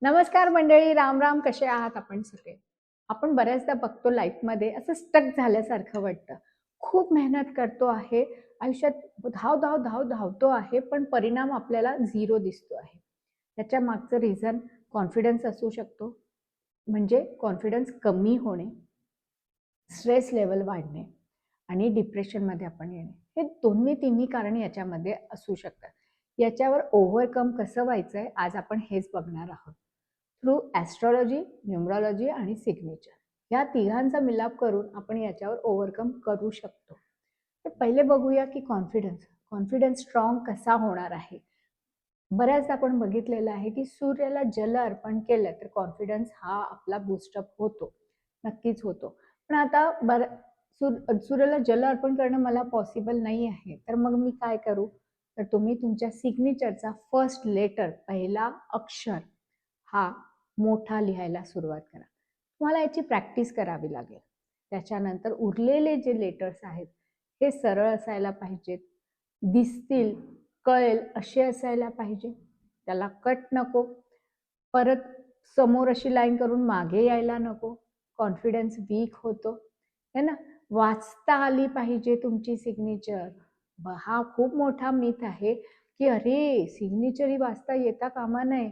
नमस्कार मंडळी, राम राम. कसे आहात आपण सगळे? आपण बऱ्याचदा बघतो लाईफमध्ये असं स्टक झाल्यासारखं वाटतं. खूप मेहनत करतो आहे, आयुष्यात धाव धाव धाव धावतो आहे, पण परिणाम आपल्याला झिरो दिसतो आहे. त्याच्या मागचं रिझन कॉन्फिडन्स असू शकतो, म्हणजे कॉन्फिडन्स कमी होणे, स्ट्रेस लेवल वाढणे आणि डिप्रेशनमध्ये आपण येणे. हे तिन्ही कारण याच्यामध्ये असू शकतात. याच्यावर ओव्हरकम कसं व्हायचं आहे, आज आपण हेच बघणार आहोत. थ्रू ॲस्ट्रॉलॉजी, न्यूमरॉलॉजी आणि सिग्नेचर या तिघांचा मिलाप करून आपण याच्यावर ओव्हरकम करू शकतो. तर पहिले बघूया की कॉन्फिडन्स स्ट्रॉंग कसा होणार आहे. बऱ्याचदा आपण बघितलेलं आहे की सूर्याला जल अर्पण केलं तर कॉन्फिडन्स हा आपला बूस्टअप होतो, नक्कीच होतो. पण आता सूर्याला जल अर्पण करणं मला पॉसिबल नाही आहे, तर मग मी काय करू? तर तुम्ही तुमच्या सिग्नेचरचा फर्स्ट लेटर, पहिला अक्षर हा मोठा लिहायला सुरुवात करा. तुम्हाला याची प्रॅक्टिस करावी लागेल. त्याच्यानंतर उरलेले जे लेटर्स आहेत हे सरळ असायला पाहिजेत, दिसतील, कळेल असे असायला पाहिजे. त्याला कट नको, परत समोर अशी लाईन करून मागे यायला नको. कॉन्फिडन्स वीक होतो है ना. वाचता आली पाहिजे तुमची सिग्नेचर. हा खूप मोठा मिथ आहे की अरे सिग्नेचर ही वाचता येता कामा नये.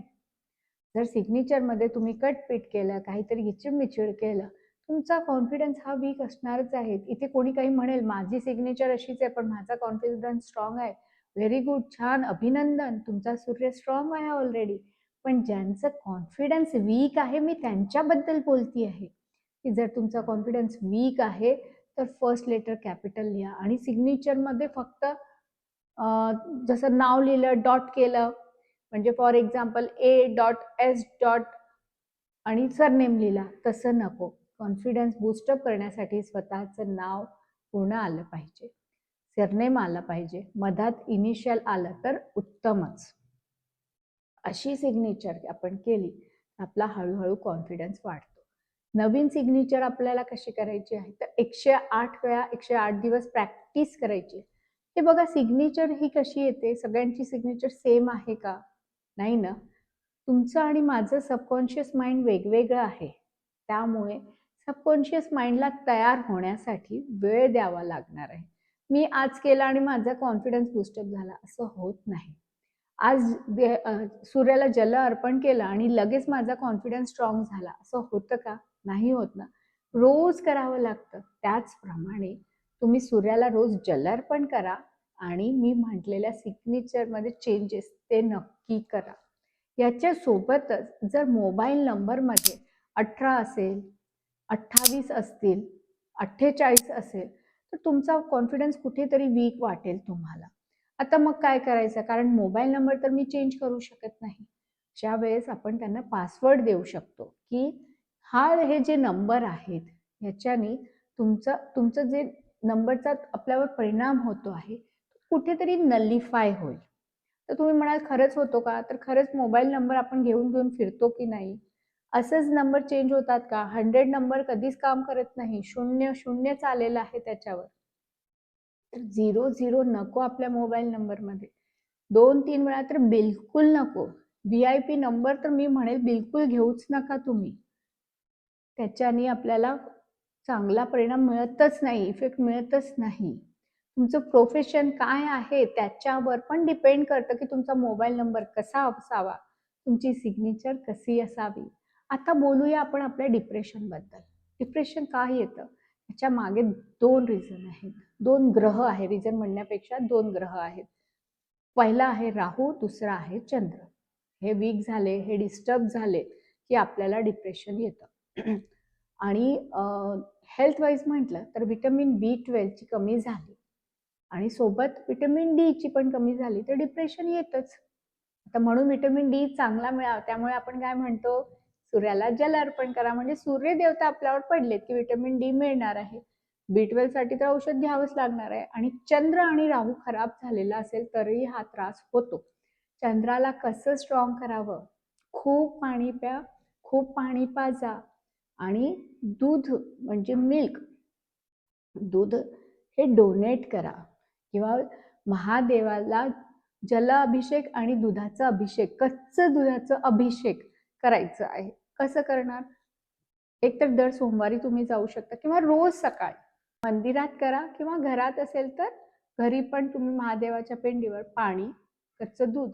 जर सिग्नेचरमध्ये तुम्ही कटपीट केलं, काहीतरी हिचिडमिचिड केलं, तुमचा कॉन्फिडन्स हा वीक असणारच आहे. इथे कोणी काही म्हणेल माझी सिग्नेचर अशीच आहे पण माझा कॉन्फिडन्स स्ट्रॉंग आहे, व्हेरी गुड, छान, अभिनंदन, तुमचा सूर्य स्ट्रॉंग आहे ऑलरेडी. पण ज्यांचं कॉन्फिडन्स वीक आहे मी त्यांच्याबद्दल बोलती आहे की जर तुमचा कॉन्फिडन्स वीक आहे तर फर्स्ट लेटर कॅपिटल लिहा आणि सिग्नेचरमध्ये फक्त जसं नाव लिहिलं, डॉट केलं, म्हणजे फॉर एक्झाम्पल A.S. आणि सरनेम लिहिला, तसं नको. कॉन्फिडन्स बूस्टअप करण्यासाठी स्वतःचं नाव पूर्ण आलं पाहिजे, सरनेम आलं पाहिजे, मधात इनिशियल आलं तर उत्तमच. अशी सिग्नेचर आपण केली आपला हळूहळू कॉन्फिडन्स वाढतो. नवीन सिग्नेचर आपल्याला कशी करायची आहे तर 108 वेळा 108 दिवस प्रॅक्टिस करायची. हे बघा, सिग्नेचर ही कशी येते, सगळ्यांची सिग्नेचर सेम आहे का? नाही ना. तुमचं आणि माझं सबकॉन्शियस माइंड वेगवेगळं आहे. त्यामुळे सबकॉन्शियस माइंडला तयार होण्यासाठी वेळ द्यावा लागणार आहे. मी आज केला आणि माझा कॉन्फिडन्स बूस्टअप झाला असं होत नाही. आज सूर्याला जल अर्पण केलं आणि लगेच माझा कॉन्फिडन्स स्ट्रॉंग झाला असं होतं का? नाही होत ना. रोज करावं लागतं. त्याचप्रमाणे तुम्ही सूर्याला रोज जल अर्पण करा आणि मी म्हटलेल्या सिग्नेचरमध्ये चेंजेस ते नक्की करा. याच्या सोबतच जर मोबाईल नंबरमध्ये 18 असेल, 28 असतील, 48 असेल तर तुमचा कॉन्फिडन्स कुठेतरी वीक वाटेल तुम्हाला. आता मग काय करायचं? कारण मोबाईल नंबर तर मी चेंज करू शकत नाही. ज्या वेळेस आपण त्यांना पासवर्ड देऊ शकतो की हे जे नंबर आहेत ह्याच्याने तुमचं जे नंबरचा आपल्यावर परिणाम होतो आहे कुठेतरी नलिफाय होईल. तर तुम्ही म्हणाल खरंच होतो का? तर खरंच मोबाईल नंबर आपण घेऊन घेऊन फिरतो की नाही? असंच नंबर चेंज होतात का? 100 नंबर कधीच काम करत नाही, 0 आलेलं आहे त्याच्यावर. तर 0 नको आपल्या मोबाईल नंबरमध्ये. 2-3 वेळा तर बिलकुल नको. VIP नंबर तर मी म्हणेल बिलकुल घेऊच नका तुम्ही. त्याच्याने आपल्याला चांगला परिणाम मिळतच नाही, इफेक्ट मिळतच नाही. तुमचं प्रोफेशन काय आहे त्याच्यावर पण डिपेंड करतं की तुमचा मोबाईल नंबर कसा असावा, तुमची सिग्नेचर कशी असावी. आता बोलूया आपण आपल्या डिप्रेशनबद्दल. डिप्रेशन का येतं? त्याच्या मागे 2 रिझन आहेत. 2 ग्रह आहे, रिझन म्हणण्यापेक्षा 2 ग्रह आहेत. पहिला आहे राहू, दुसरा आहे चंद्र. हे वीक झाले, हे डिस्टर्ब झाले की आपल्याला डिप्रेशन येतं. आणि हेल्थ वाईज म्हटलं तर व्हिटॅमिन B12 ची कमी झाली आणि सोबत व्हिटॅमिन D ची पण कमी झाली तर डिप्रेशन येतच. आता म्हणून व्हिटॅमिन D चांगला मिळावा त्यामुळे आपण काय म्हणतो, सूर्याला जल अर्पण करा. म्हणजे सूर्य देवता आपल्यावर पडलेत की व्हिटॅमिन D मिळणार आहे. B12 साठी तर औषध घ्यावंच लागणार आहे. आणि चंद्र आणि राहू खराब झालेला असेल तरीही हा त्रास होतो. चंद्राला कसं स्ट्रॉंग करावं? खूप पाणी प्या, खूप पाणी पाजा आणि दूध म्हणजे मिल्क, दूध हे डोनेट करा किंवा महादेवाला जल अभिषेक आणि दुधाचा अभिषेक, कच्च दुधाचा अभिषेक करायचं आहे. कसं करणार? एकतर दर सोमवारी तुम्ही जाऊ शकता किंवा रोज सकाळी मंदिरात करा किंवा घरात असेल तर घरी पण तुम्ही महादेवाच्या पिंडीवर पाणी, कच्चं दूध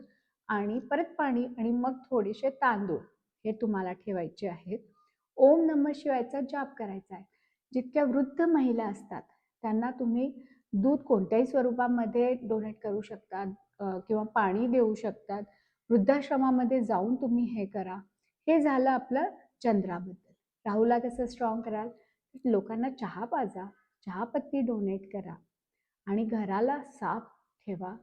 आणि परत पाणी आणि मग थोडेसे तांदूळ हे तुम्हाला ठेवायचे आहेत. ओम नमः शिवायचा जाप करायचा आहे. जितक्या वृद्ध महिला असतात त्यांना तुम्ही दूध कोणत्याही स्वरूपामध्ये डोनेट करू शकतात किंवा पाणी देऊ शकतात. वृद्धाश्रमामध्ये जाऊन तुम्ही हे करा. हे झालं आपलं चंद्राबद्दल. राहूला कसं स्ट्रॉंग कराल? लोकांना चहा पाजा, चहापत्ती डोनेट करा आणि घराला साफ ठेवा.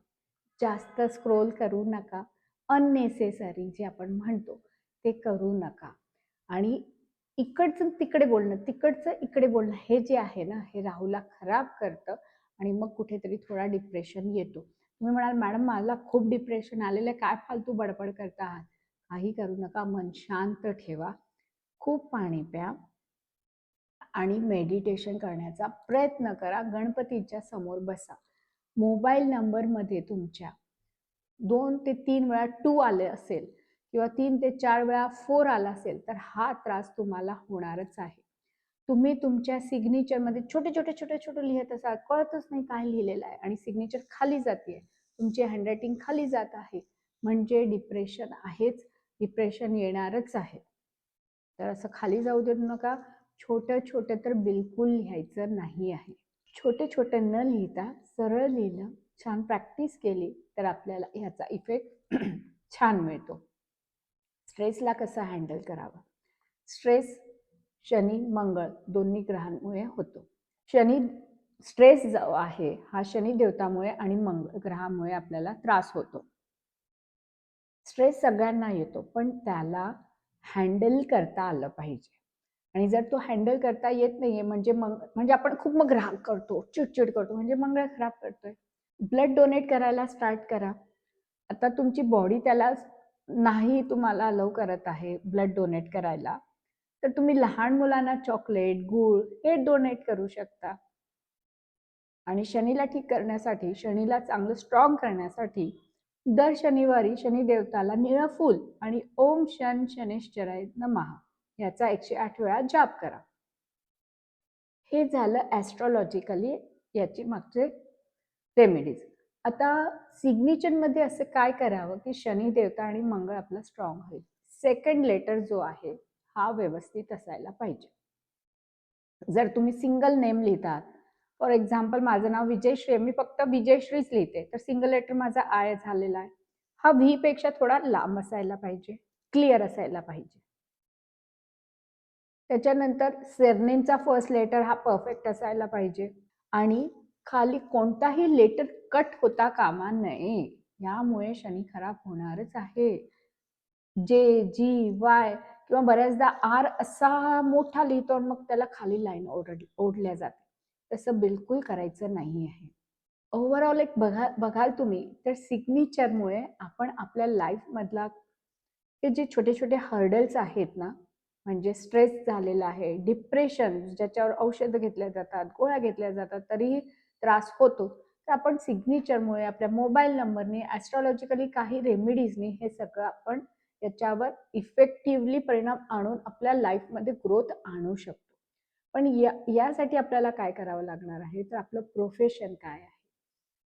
जास्त स्क्रोल करू नका. अननेसेसरी जे आपण म्हणतो ते करू नका. आणि इकडचं तिकडे बोलणं, तिकडचं इकडे बोलणं हे जे आहे ना, हे राहूला खराब करतं आणि मग कुठेतरी थोडा डिप्रेशन येतो. तुम्ही म्हणाल, मॅडम मला खूप डिप्रेशन आलेलं आहे, काय फालतू बडबड करता आहात? काही करू नका, मन शांत ठेवा, खूप पाणी प्या आणि मेडिटेशन करण्याचा प्रयत्न करा. गणपतीच्या समोर बसा. मोबाईल नंबरमध्ये तुमच्या 2 ते 3 वेळा 2 आले असेल किंवा 3 ते 4 वेळा 4 आला असेल तर हा त्रास तुम्हाला होणारच आहे. तुम्ही तुमच्या सिग्नेचरमध्ये छोटे लिहित असाल, कळतच नाही काय लिहिलेलं आहे आणि सिग्नेचर खाली जाते, तुमची हँडरायटिंग खाली जात आहे, म्हणजे डिप्रेशन आहेच, डिप्रेशन येणारच आहे. तर असं खाली जाऊ देऊ नका. छोटं तर बिलकुल लिहायचं नाही आहे. छोटे न लिहिता सरळ लिहिलं, छान प्रॅक्टिस केली तर आपल्याला ह्याचा इफेक्ट छान मिळतो. स्ट्रेसला कसं हँडल करावं? स्ट्रेस शनी मंगळ दोन्ही ग्रहांमुळे होतो. शनी स्ट्रेस जो आहे हा शनी देवतामुळे आणि मंगळ ग्रहामुळे आपल्याला त्रास होतो. स्ट्रेस सगळ्यांना येतो पण त्याला हँडल करता आलं पाहिजे. आणि जर तो हँडल करता येत नाहीये म्हणजे आपण खूप मग राग करतो, चिडचिड करतो, म्हणजे मंगळ खराब करतोय. ब्लड डोनेट करायला स्टार्ट करा. आता तुमची बॉडी त्याला नाही तुम्हाला अलाउ करत आहे ब्लड डोनेट करायला, तर तुम्ही लहान मुलांना चॉकलेट, गूळ हे डोनेट करू शकता. आणि शनीला ठीक करण्यासाठी, शनीला चांगलं स्ट्रॉंग करण्यासाठी दर शनिवारी शनी देवताला निळं फूल आणि ओम शन शनेश्चराय नमः याचा 108 वेळा जाप करा. हे झालं ॲस्ट्रॉलॉजिकली याची मागचे रेमेडीज. आता सिग्नेचरमध्ये असं काय करावं की शनी देवता आणि मंगळ आपला स्ट्रॉंग होईल? सेकंड लेटर जो आहे हा व्यवस्थित असायला पाहिजे. जर तुम्ही सिंगल नेम लिहितात, फॉर एक्झाम्पल माझं नाव विजयश्री आहे, मी फक्त विजयश्रीच लिहिते, तर सिंगल लेटर माझा आय झालेला आहे. हा व्ही पेक्षा थोडा लांब असायला पाहिजे, क्लिअर असायला पाहिजे. त्याच्यानंतर सरनेमचा फर्स्ट लेटर हा परफेक्ट असायला पाहिजे आणि खाली कोणताही लेटर कट होता कामा नये. यामुळे शनी खराब होणारच आहे. जे, जी, वाय किंवा बऱ्याचदा आर असा मोठा लिहितो आणि मग त्याला खाली लाईन ओढल्या जाते. तसं बिलकुल करायचं नाही आहे. ओव्हरऑल एक बघाल तुम्ही तर सिग्नेचरमुळे आपण आपल्या लाईफमधला हे जे छोटे हर्डल्स आहेत ना, म्हणजे स्ट्रेस झालेला आहे, डिप्रेशन ज्याच्यावर औषधं घेतल्या जातात, गोळ्या घेतल्या जातात तरीही त्रास होतो, तर आपण सिग्नेचरमुळे आपल्या मोबाईल नंबरने ॲस्ट्रॉलॉजिकली काही रेमेडीजनी हे सगळं आपण याच्यावर इफेक्टिव्हली परिणाम आणून आपल्या लाईफमध्ये ग्रोथ आणू शकतो. पण यासाठी आपल्याला काय करावं लागणार आहे? तर आपलं प्रोफेशन काय आहे?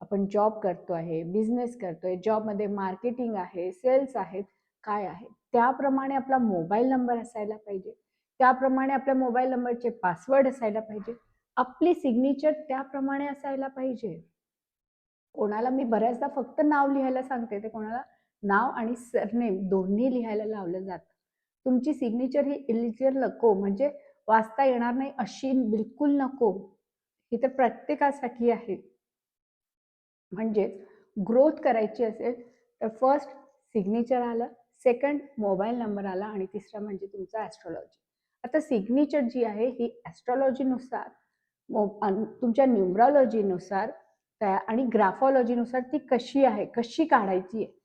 आपण जॉब करतो आहे, बिझनेस करतोय, जॉबमध्ये मार्केटिंग आहे, सेल्स आहेत, काय आहे? त्याप्रमाणे आपला मोबाईल नंबर असायला पाहिजे. त्याप्रमाणे आपल्या मोबाईल नंबरचे पासवर्ड असायला पाहिजे. आपली सिग्नेचर त्याप्रमाणे असायला पाहिजे. कोणाला मी बऱ्याचदा फक्त नाव लिहायला सांगते, ते कोणाला नाव आणि सरनेम दोन्ही लिहायला लावलं जातं. तुमची सिग्नेचर ही इलिजिबल नको, म्हणजे वाचता येणार नाही अशी बिलकुल नको. ही तर प्रत्येकासाठी आहे. म्हणजेच ग्रोथ करायची असेल तर फर्स्ट सिग्नेचर आलं, सेकंड मोबाईल नंबर आला आणि तिसरं म्हणजे तुमचा ॲस्ट्रॉलॉजी. आता सिग्नेचर जी आहे ही ॲस्ट्रॉलॉजीनुसार तुमच्या न्यूमरॉलॉजीनुसार आणि ग्राफॉलॉजीनुसार ती कशी आहे, कशी काढायची आहे,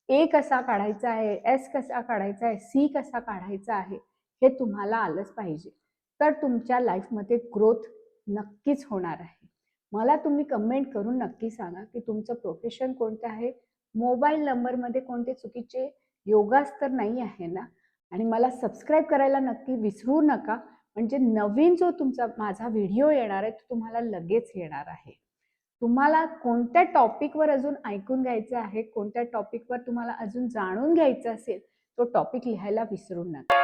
ए कसा काढायचा आहे, एस कसा काढायचा आहे, सी कसा काढायचा आहे, हे तुम्हाला आलंच पाहिजे. तर तुमच्या लाईफमध्ये ग्रोथ नक्कीच होणार आहे. मला तुम्ही कमेंट करून नक्की सांगा की तुमचं प्रोफेशन कोणतं आहे. मोबाईल नंबरमध्ये कोणते चुकीचे योगास तर नाही आहे ना? आणि मला सबस्क्राईब करायला नक्की विसरू नका, म्हणजे नवीन जो तुमचा माझा व्हिडिओ येणार आहे तो तुम्हाला लगेच येणार आहे. तुम्हाला कोणत्या टॉपिकवर अजून ऐकून घ्यायचं आहे, कोणत्या टॉपिकवर तुम्हाला अजून जाणून घ्यायचं असेल, तो टॉपिक लिहायला विसरू नका.